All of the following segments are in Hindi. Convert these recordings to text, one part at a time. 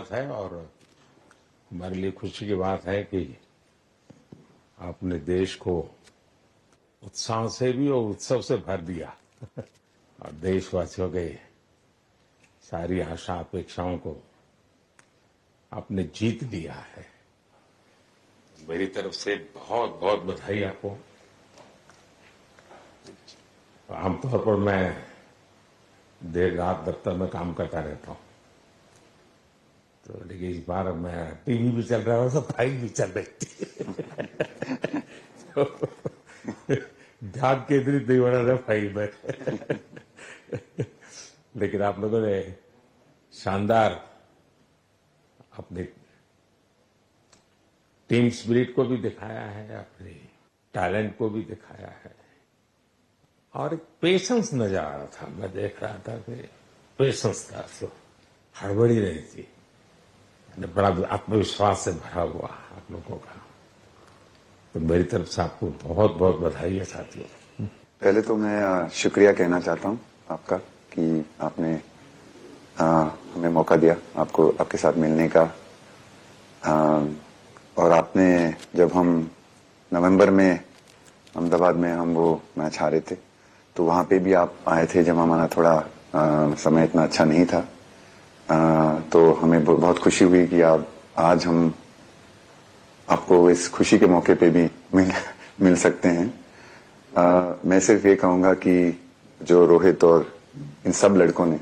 बात है और हमारे लिए खुशी की बात है कि आपने देश को उत्साह से भी और उत्सव से भर दिया और देशवासियों के सारी आशा अपेक्षाओं को आपने जीत लिया है। मेरी तरफ से बहुत बहुत बधाई आपको। आमतौर पर मैं देर रात दफ्तर में काम करता रहता हूँ, तो लेकिन इस बार मैं टीवी भी चल रहा था, फाइल भी चल रही थी तो ध्यान केंद्रित नहीं हो रहा था फाइल में लेकिन आप लोगों ने शानदार अपने टीम स्पिरिट को भी दिखाया है, अपने टैलेंट को भी दिखाया है और एक पेशेंस नजर आ रहा था। मैं देख रहा था कि पेशेंस था, तो हड़बड़ी नहीं थी, बड़ा आत्मविश्वास से भरा हुआ आप लोगों का। तो मेरी तरफ से आपको बहुत बहुत बधाई है साथियों। पहले तो मैं शुक्रिया कहना चाहता हूं आपका कि आपने हमें मौका दिया आपको आपके साथ मिलने का। और आपने जब हम नवंबर में अहमदाबाद में हम वो मैच हारे थे, तो वहां पे भी आप आए थे जब हमारा थोड़ा समय इतना अच्छा नहीं था। तो हमें बहुत खुशी हुई कि आप आज हम आपको इस खुशी के मौके पे भी मिल सकते हैं। मैं सिर्फ ये कहूंगा कि जो रोहित और इन सब लड़कों ने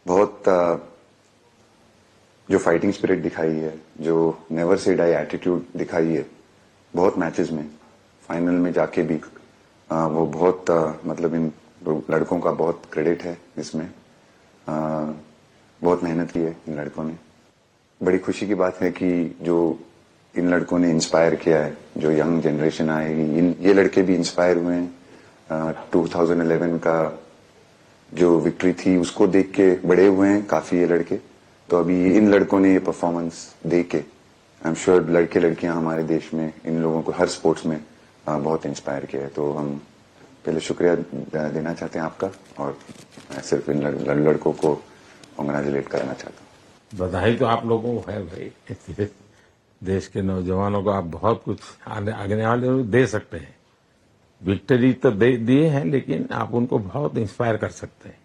बहुत जो फाइटिंग स्पिरिट दिखाई है, जो नेवर से डाई एटीट्यूड दिखाई है बहुत मैचेस में, फाइनल में जाके भी वो बहुत मतलब इन लड़कों का बहुत क्रेडिट है इसमें। बहुत मेहनत की है इन लड़कों ने। बड़ी खुशी की बात है कि जो इन लड़कों ने इंस्पायर किया है, जो यंग जनरेशन आएगी, ये लड़के भी इंस्पायर हुए हैं। 2011 का जो विक्ट्री थी उसको देख के बड़े हुए हैं काफी ये लड़के। तो अभी इन लड़कों ने ये परफॉर्मेंस दे के आई एम श्योर लड़के लड़कियां हमारे देश में इन लोगों को हर स्पोर्ट्स में बहुत इंस्पायर किया है। तो हम पहले शुक्रिया देना चाहते हैं आपका, और मैं सिर्फ इन लड़कों को कांग्रेचुलेट करना चाहता हूँ। बधाई तो आप लोगों को है भाई। देश के नौजवानों को आप बहुत कुछ आगे वाले दे सकते हैं। विक्ट्री तो दिए हैं, लेकिन आप उनको बहुत इंस्पायर कर सकते हैं।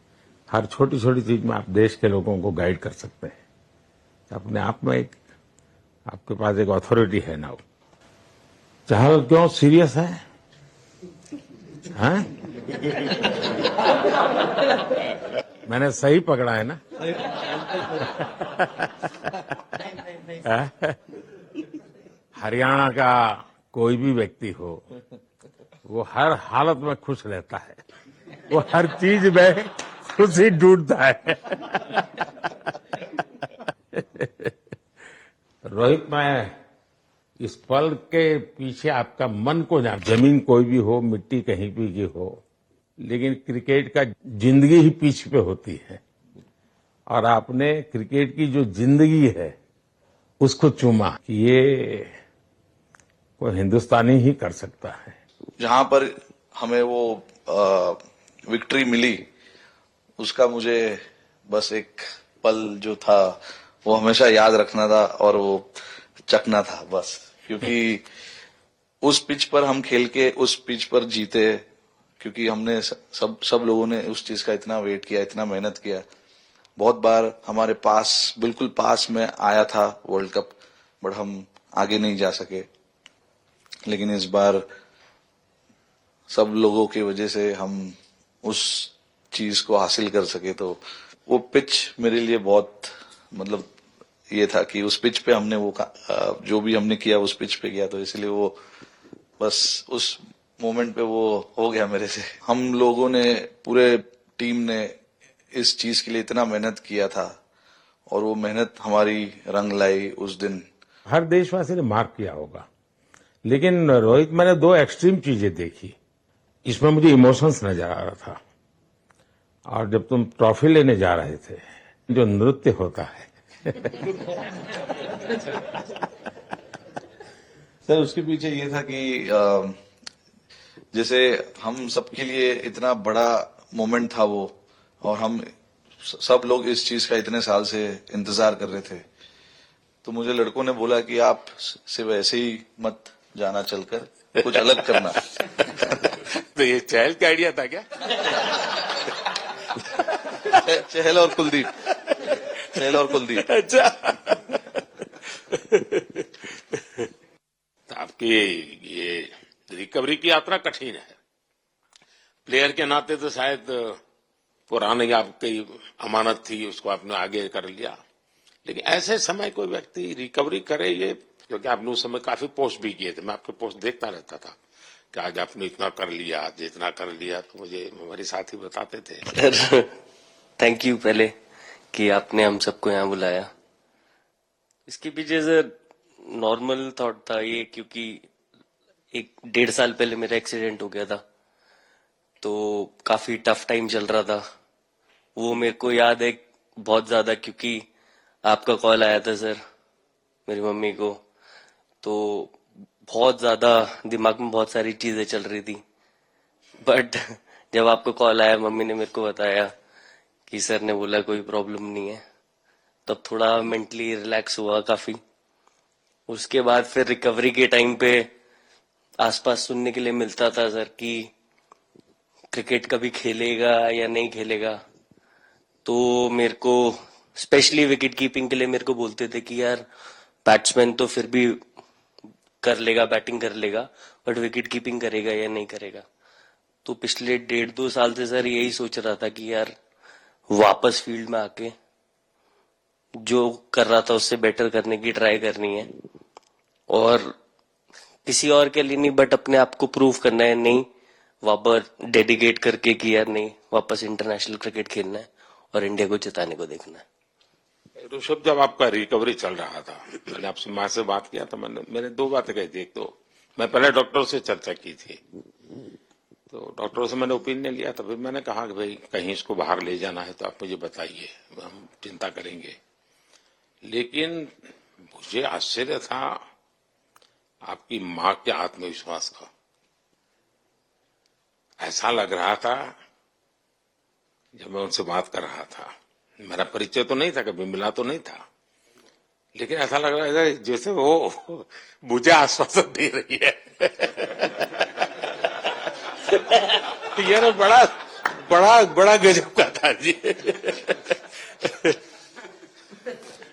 हर छोटी छोटी चीज में आप देश के लोगों को गाइड कर सकते हैं। अपने आप में एक आपके पास एक अथॉरिटी है ना। चाहे क्यों सीरियस है, हैं? मैंने सही पकड़ा है ना? हरियाणा का कोई भी व्यक्ति हो, वो हर हालत में खुश रहता है, वो हर चीज में खुशी ढूंढता है। रोहित, मैं इस पल के पीछे आपका मन को जान, जमीन कोई भी हो, मिट्टी कहीं भी की हो, लेकिन क्रिकेट का जिंदगी ही पिच पे होती है और आपने क्रिकेट की जो जिंदगी है उसको चुमा कि ये कोई हिंदुस्तानी ही कर सकता है। जहां पर हमें वो विक्ट्री मिली, उसका मुझे बस एक पल जो था वो हमेशा याद रखना था और वो चखना था बस। क्योंकि उस पिच पर हम खेल के उस पिच पर जीते, क्योंकि हमने सब लोगों ने उस चीज का इतना वेट किया, इतना मेहनत किया। बहुत बार हमारे पास, बिल्कुल पास में आया था वर्ल्ड कप, बट हम आगे नहीं जा सके। लेकिन इस बार सब लोगों की वजह से हम उस चीज को हासिल कर सके। तो वो पिच मेरे लिए बहुत मतलब ये था कि उस पिच पे हमने वो जो भी हमने किया उस पिच पे किया, तो इसलिए वो बस उस मोमेंट पे वो हो गया मेरे से। हम लोगों ने, पूरे टीम ने इस चीज के लिए इतना मेहनत किया था और वो मेहनत हमारी रंग लाई उस दिन। हर देशवासी ने मार्क किया होगा, लेकिन रोहित, मैंने दो एक्सट्रीम चीजें देखी। इसमें मुझे इमोशंस नजर आ रहा था, और जब तुम ट्रॉफी लेने जा रहे थे, जो नृत्य होता है सर, उसके पीछे ये था कि जैसे हम सबके लिए इतना बड़ा मोमेंट था वो, और हम सब लोग इस चीज का इतने साल से इंतजार कर रहे थे, तो मुझे लड़कों ने बोला कि आप सिर्फ ऐसे ही मत जाना, चलकर कुछ अलग करना। तो ये चहल का आइडिया था क्या? चहल और कुलदीप। अच्छा। तो आपकी ये रिकवरी की यात्रा कठिन है। प्लेयर के नाते तो शायद पुरानी आपकी अमानत थी, उसको आपने आगे कर लिया, लेकिन ऐसे समय कोई व्यक्ति रिकवरी करे, ये क्योंकि आपने उस समय काफी पोस्ट भी किए थे, मैं आपके पोस्ट देखता रहता था कि आज आपने इतना कर लिया, आज इतना कर लिया, तो मुझे हमारे साथी बताते थे। सर थैंक यू पहले कि आपने हम सबको यहाँ बुलाया। इसके पीछे सर नॉर्मल थॉट था ये, क्योंकि 1.5 साल पहले मेरा एक्सीडेंट हो गया था, तो काफी टफ टाइम चल रहा था। वो मेरे को याद है बहुत ज्यादा, क्योंकि आपका कॉल आया था सर मेरी मम्मी को, तो बहुत ज्यादा दिमाग में बहुत सारी चीजें चल रही थी। बट जब आपका कॉल आया, मम्मी ने मेरे को बताया कि सर ने बोला कोई प्रॉब्लम नहीं है, तब थोड़ा मेंटली रिलैक्स हुआ काफी। उसके बाद फिर रिकवरी के टाइम पे आसपास सुनने के लिए मिलता था सर कि क्रिकेट कभी खेलेगा या नहीं खेलेगा, तो मेरे को स्पेशली विकेट कीपिंग के लिए मेरे को बोलते थे कि यार बैट्समैन तो फिर भी कर लेगा, बैटिंग कर लेगा, बट विकेट कीपिंग करेगा या नहीं करेगा। तो पिछले 1.5-2 साल से सर यही सोच रहा था कि यार वापस फील्ड में आके जो कर रहा था उससे बेटर करने की ट्राई करनी है, और किसी और के लिए नहीं बट अपने आप को प्रूव करना है, नहीं वापस डेडिकेट करके कि यार नहीं वापस इंटरनेशनल क्रिकेट खेलना है और इंडिया को जिताने को देखना है। ऋषभ, जब आपका रिकवरी चल रहा था, मैंने आपसे माँ से बात किया था, मैंने 2 बातें कही थी। एक तो मैं पहले डॉक्टर से चर्चा की थी, तो डॉक्टरों से मैंने ओपिनियन लिया था, फिर मैंने कहा कि भाई कहीं इसको बाहर ले जाना है तो आप मुझे बताइए, हम चिंता करेंगे। लेकिन मुझे आश्चर्य था आपकी माँ के आत्मविश्वास का। ऐसा लग रहा था जब मैं उनसे बात कर रहा था, मेरा परिचय तो नहीं था, कभी मिला तो नहीं था, लेकिन ऐसा लग रहा था जैसे वो मुझे आश्वासन दे रही है। ये ना बड़ा बड़ा बड़ा गजब का था जी।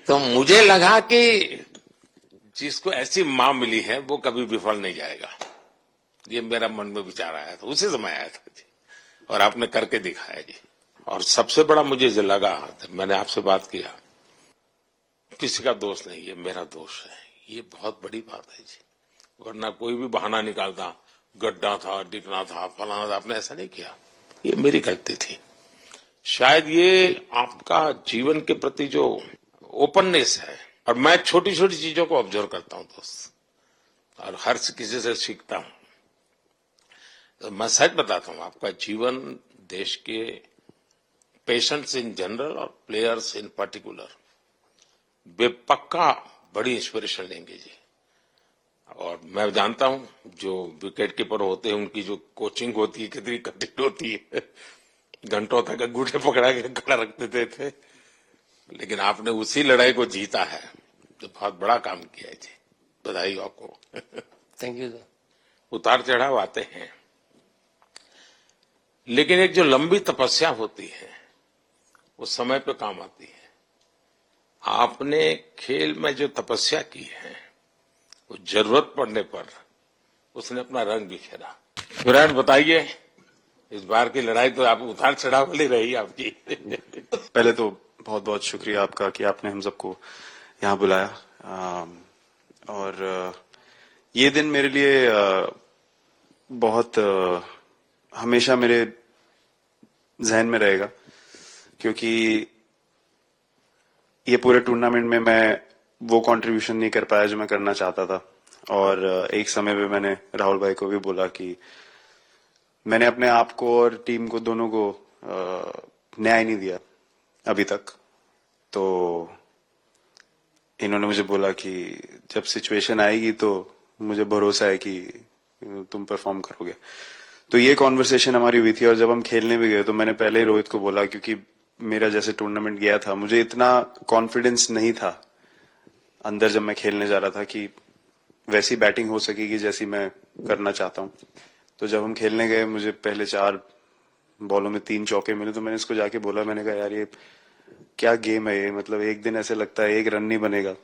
तो मुझे लगा कि जिसको ऐसी मां मिली है वो कभी विफल नहीं जाएगा, ये मेरा मन में विचार आया था, उसी समय आया था जी, और आपने करके दिखाया जी। और सबसे बड़ा मुझे जो लगा जब मैंने आपसे बात किया, किसी का दोष नहीं, ये मेरा दोष है, ये बहुत बड़ी बात है जी। वरना कोई भी बहाना निकालता, गड्ढा था, डिगना था, फलाना था, आपने ऐसा नहीं किया, ये मेरी गलती थी। शायद ये आपका जीवन के प्रति जो ओपननेस है, और मैं छोटी छोटी चीजों को ऑब्जर्व करता हूं दोस्त, और हर किसी से सीखता हूं। तो मैं सच बताता हूं, आपका जीवन देश के पेशेंट्स इन जनरल और प्लेयर्स इन पर्टिकुलर वे पक्का बड़ी इंस्पिरेशन लेंगे जी। और मैं जानता हूं जो विकेट कीपर होते हैं उनकी जो कोचिंग होती है कितनी कठिन होती है, घंटों तक अंगूठे पकड़ा के खड़ा रख देते थे, लेकिन आपने उसी लड़ाई को जीता है, तो बहुत बड़ा काम किया है जी, बधाई हो आपको। Thank you sir. उतार चढ़ाव आते हैं, लेकिन एक जो लंबी तपस्या होती है वो समय पे काम आती है। आपने खेल में जो तपस्या की है वो जरूरत पड़ने पर उसने अपना रंग बिखेरा। विराट, बताइए, इस बार की लड़ाई तो आप उतार चढ़ाव वाली रही आपकी। पहले तो बहुत बहुत शुक्रिया आपका कि आपने हम सबको यहाँ बुलाया, और ये दिन मेरे लिए बहुत हमेशा मेरे जहन में रहेगा, क्योंकि ये पूरे टूर्नामेंट में मैं वो कंट्रीब्यूशन नहीं कर पाया जो मैं करना चाहता था। और एक समय पे मैंने राहुल भाई को भी बोला कि मैंने अपने आप को और टीम को दोनों को न्याय नहीं दिया अभी तक। तो इन्होंने मुझे बोला कि जब सिचुएशन आएगी तो मुझे भरोसा है कि तुम परफॉर्म करोगे। तो ये कॉन्वर्सेशन हमारी हुई थी, और जब हम खेलने भी गए तो मैंने पहले ही रोहित को बोला, क्योंकि मेरा जैसे टूर्नामेंट गया था, मुझे इतना कॉन्फिडेंस नहीं था अंदर जब मैं खेलने जा रहा था कि वैसी बैटिंग हो सकेगी जैसी मैं करना चाहता हूँ। तो जब हम खेलने गए, मुझे पहले 4 बॉलों में 3 चौके मिले, तो मैंने इसको जाके बोला, मैंने कहा यार ये क्या गेम है ये, मतलब एक दिन ऐसे लगता है 1 रन नहीं बनेगा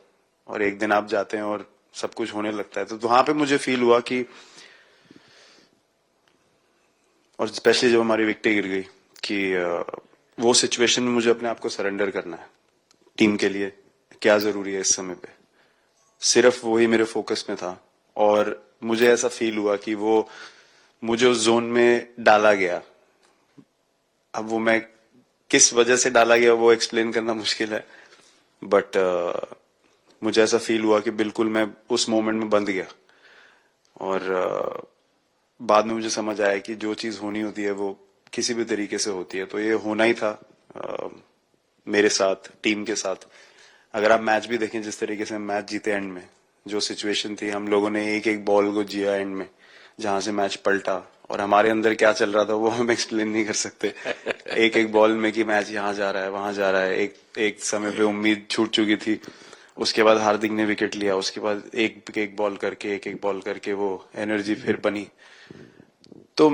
और एक दिन आप जाते हैं और सब कुछ होने लगता है। तो वहां पे मुझे फील हुआ कि, और स्पेशली जब हमारी विकेट गिर गई, कि वो सिचुएशन में मुझे अपने आप को सरेंडर करना है। टीम के लिए क्या जरूरी है इस समय पे, सिर्फ वही मेरे फोकस में था। और मुझे ऐसा फील हुआ कि वो मुझे उस जोन में डाला गया। अब वो मैं किस वजह से डाला गया वो एक्सप्लेन करना मुश्किल है, बट मुझे ऐसा फील हुआ कि बिल्कुल मैं उस मोमेंट में बंध गया। और बाद में मुझे समझ आया कि जो चीज होनी होती है वो किसी भी तरीके से होती है, तो ये होना ही था मेरे साथ, टीम के साथ। अगर आप मैच भी देखें, जिस तरीके से मैच जीते एंड में, जो सिचुएशन थी, हम लोगों ने एक एक बॉल को जिया एंड में, जहां से मैच पलटा, और हमारे अंदर क्या चल रहा था वो हम एक्सप्लेन नहीं कर सकते। एक एक बॉल में कि मैच यहाँ जा रहा है, वहां जा रहा है। एक समय पे उम्मीद छूट चुकी थी, उसके बाद हार्दिक ने विकेट लिया, उसके बाद एक एक बॉल करके वो एनर्जी फिर बनी। तो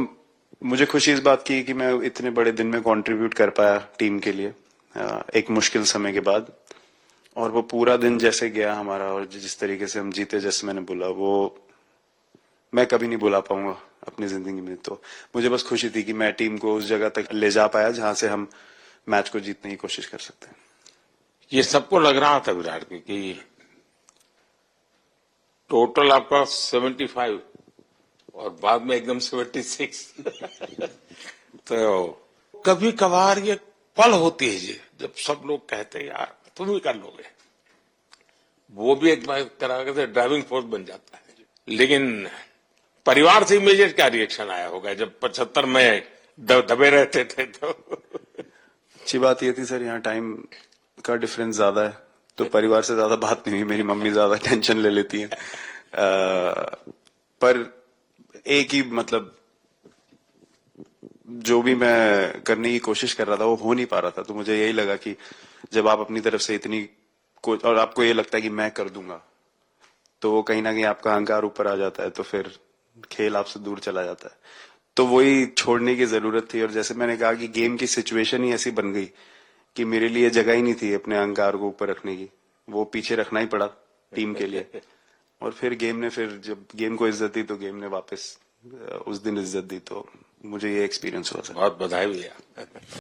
मुझे खुशी इस बात की कि मैं इतने बड़े दिन में कंट्रीब्यूट कर पाया टीम के लिए, एक मुश्किल समय के बाद। और वो पूरा दिन जैसे गया हमारा, और जिस तरीके से हम जीते, जैसे मैंने बोला, वो मैं कभी नहीं भुला पाऊंगा अपनी जिंदगी में। तो मुझे बस खुशी थी कि मैं टीम को उस जगह तक ले जा पाया जहां से हम मैच को जीतने की कोशिश कर सकते हैं। ये सबको लग रहा था विराट की कि टोटल आपका 75 और बाद में एकदम 76। तो कभी कभार ये पल होती है जी, जब सब लोग कहते हैं यार तुम ही कर लोगे, वो भी एक बार तरह से ड्राइविंग फोर्स बन जाता है। लेकिन परिवार से इमीडिएट क्या रिएक्शन आया होगा जब 75 में दबे रहते थे? तो अच्छी बात ये थी सर, यहाँ टाइम का डिफरेंस ज्यादा है, तो परिवार से ज्यादा बात नहीं हुई। मेरी मम्मी ज्यादा टेंशन ले लेती हैं। पर एक ही, मतलब जो भी मैं करने की कोशिश कर रहा था वो हो नहीं पा रहा था। तो मुझे यही लगा कि जब आप अपनी तरफ से इतनी और आपको ये लगता है कि मैं कर दूंगा, तो वो कहीं ना कहीं आपका अहंकार ऊपर आ जाता है, तो फिर खेल आपसे दूर चला जाता है। तो वही छोड़ने की जरूरत थी। और जैसे मैंने कहा कि गेम की सिचुएशन ही ऐसी बन गई कि मेरे लिए जगह ही नहीं थी अपने अहंकार को ऊपर रखने की, वो पीछे रखना ही पड़ा टीम के लिए। और फिर गेम ने, फिर जब गेम को इज्जत दी तो गेम ने वापस उस दिन इज्जत दी। तो मुझे ये एक्सपीरियंस हुआ था। बहुत बधाई भैया।